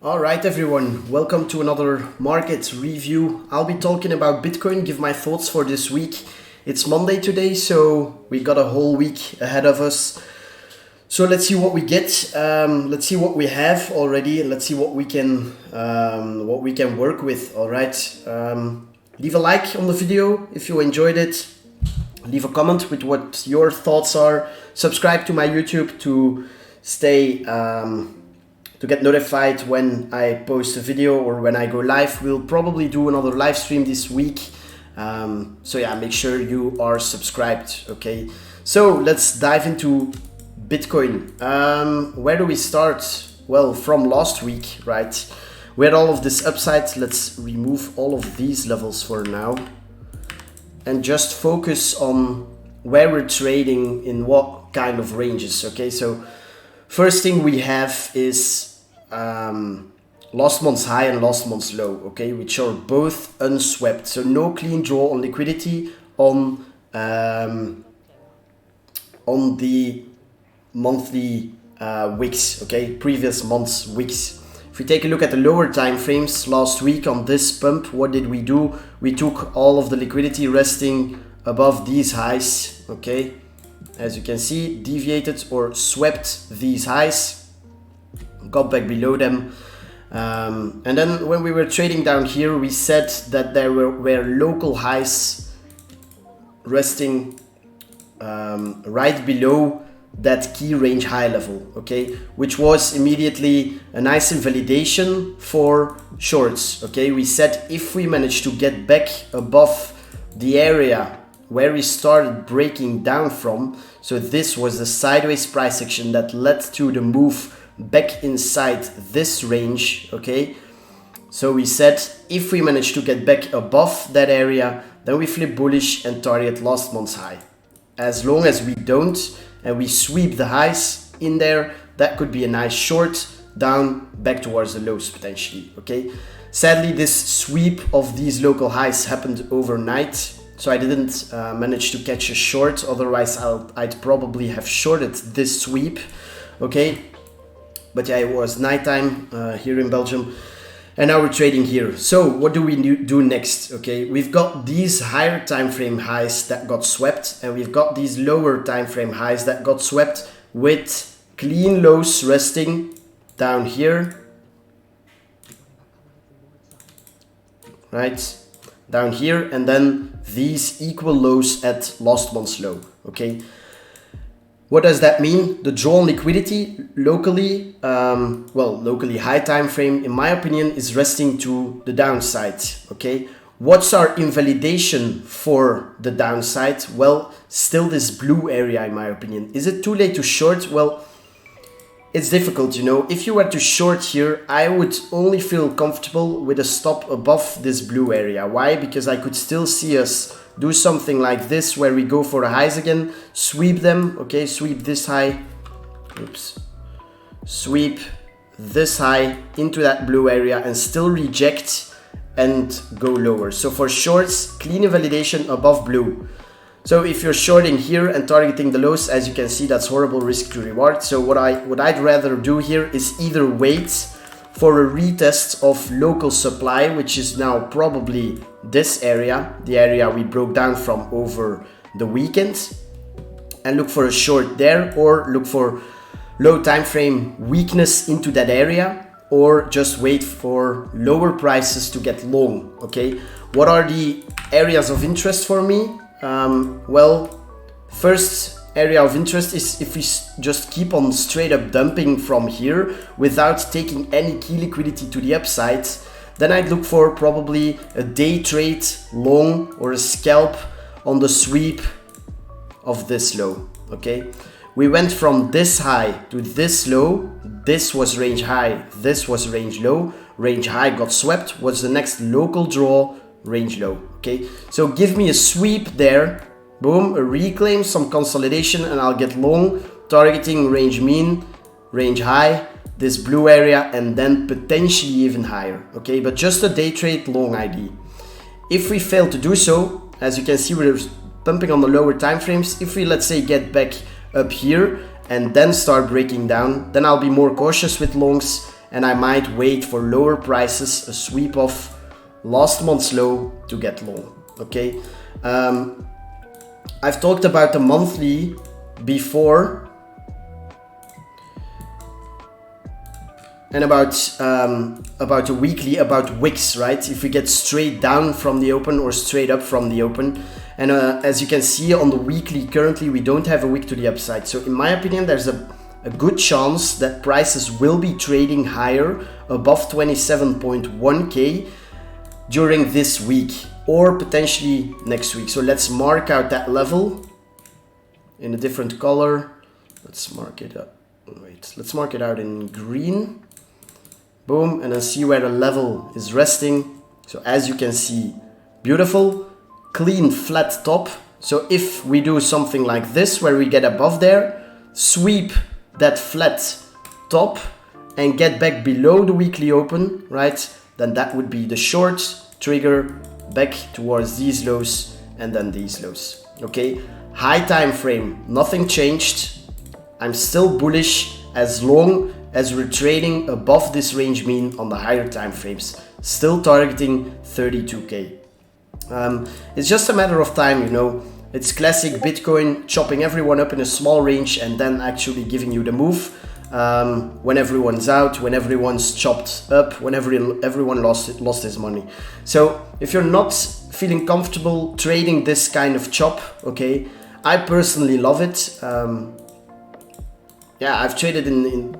All right, everyone, welcome to another market review. I'll be talking about Bitcoin, give my thoughts for this week. It's Monday today, so we got a whole week ahead of us. So let's see what we get. Let's see what we have already, and let's see what we can work with. All right, leave a like on the video if you enjoyed it. Leave a comment with what your thoughts are. Subscribe to my YouTube to stay. To get notified when I post a video or when I go live. We'll probably do another live stream this week. So yeah, make sure you are subscribed, okay? So let's dive into Bitcoin. Where do we start? Well, from last week, right? We had all of this upside. Let's remove all of these levels for now and just focus on where we're trading in what kind of ranges, okay? So first thing we have is last month's high and last month's low, okay, which are both unswept. So no clean draw on liquidity on the monthly wicks, okay, previous month's wicks. If we take a look at the lower time frames, last week on this pump, what did we do? We took all of the liquidity resting above these highs, okay. As you can see, deviated or swept these highs, got back below them. And then when we were trading down here, we said that there were local highs resting right below that key range high level, okay, which was immediately a nice invalidation for shorts, okay. We said if we manage to get back above the area where we started breaking down from, so this was the sideways price action that led to the move back inside this range, okay. So we said if we manage to get back above that area, then we flip bullish and target last month's high. As long as we don't and we sweep the highs in there, that could be a nice short down back towards the lows potentially, okay. Sadly, this sweep of these local highs happened overnight, so I didn't manage to catch a short. Otherwise I'd probably have shorted this sweep, okay. But yeah, it was nighttime here in Belgium, and now we're trading here. So what do we do next? Okay, we've got these higher time frame highs that got swept, and we've got these lower time frame highs that got swept with clean lows resting down here, right down here, and then these equal lows at last month's low, okay. What does that mean? The draw on liquidity locally, locally high time frame, in my opinion, is resting to the downside, okay? What's our invalidation for the downside? Well, still this blue area, in my opinion. Is it too late to short? Well, it's difficult, you know. If you were to short here, I would only feel comfortable with a stop above this blue area. Why? Because I could still see us do something like this where we go for the highs again, sweep them, okay, sweep this high, oops, sweep this high into that blue area and still reject and go lower. So for shorts, clean invalidation above blue. So if you're shorting here and targeting the lows, as you can see, that's horrible risk to reward. So what I'd rather do here is either wait for a retest of local supply, which is now probably this area, the area we broke down from over the weekend, and look for a short there, or look for low time frame weakness into that area, or just wait for lower prices to get long, okay. What are the areas of interest for me? Well, first area of interest is if we just keep on straight up dumping from here without taking any key liquidity to the upside, then I'd look for probably a day trade long or a scalp on the sweep of this low, okay. We went from this high to this low. This was range high, this was range low. Range high got swept, was the next local draw, range low, okay. So give me a sweep there, boom, a reclaim, some consolidation, and I'll get long, targeting range mean, range high, this blue area, and then potentially even higher, okay. But just a day trade long ID. If we fail to do so, as you can see, we're pumping on the lower time frames. If we, let's say, get back up here and then start breaking down, then I'll be more cautious with longs and I might wait for lower prices, a sweep of last month's low to get long. Okay, I've talked about the monthly before, and about the weekly, about wicks, right? If we get straight down from the open or straight up from the open. And as you can see on the weekly, currently we don't have a wick to the upside. So in my opinion, there's a good chance that prices will be trading higher above 27.1k during this week or potentially next week. So let's mark out that level in a different color. Let's mark it up. Wait, let's mark it out in green. Boom, and then see where the level is resting. So as you can see, beautiful, clean, flat top. So if we do something like this, where we get above there, sweep that flat top and get back below the weekly open, right? Then that would be the short trigger back towards these lows and then these lows, okay? High time frame, nothing changed. I'm still bullish as long as we're trading above this range mean on the higher time frames, still targeting 32k. It's just a matter of time, you know. It's classic Bitcoin, chopping everyone up in a small range and then actually giving you the move when everyone's out, when everyone's chopped up, when everyone lost his money. So if you're not feeling comfortable trading this kind of chop, okay, I personally love it. Yeah, I've traded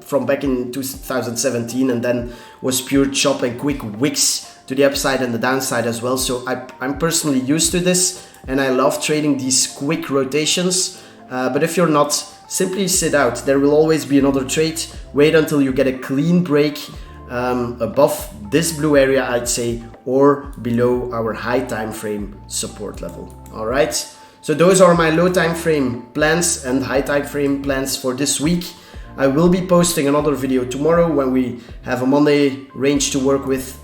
from back in 2017 and then was pure chop and quick wicks to the upside and the downside as well. So I'm personally used to this and I love trading these quick rotations. But if you're not, simply sit out. There will always be another trade. Wait until you get a clean break above this blue area, I'd say, or below our high time frame support level. All right. So those are my low time frame plans and high time frame plans for this week. I will be posting another video tomorrow when we have a Monday range to work with,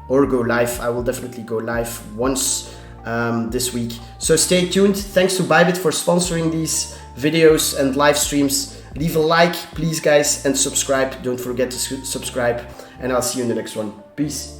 or go live. I will definitely go live once this week. So stay tuned. Thanks to Bybit for sponsoring these videos and live streams. Leave a like, please guys, and subscribe. Don't forget to subscribe, and I'll see you in the next one. Peace.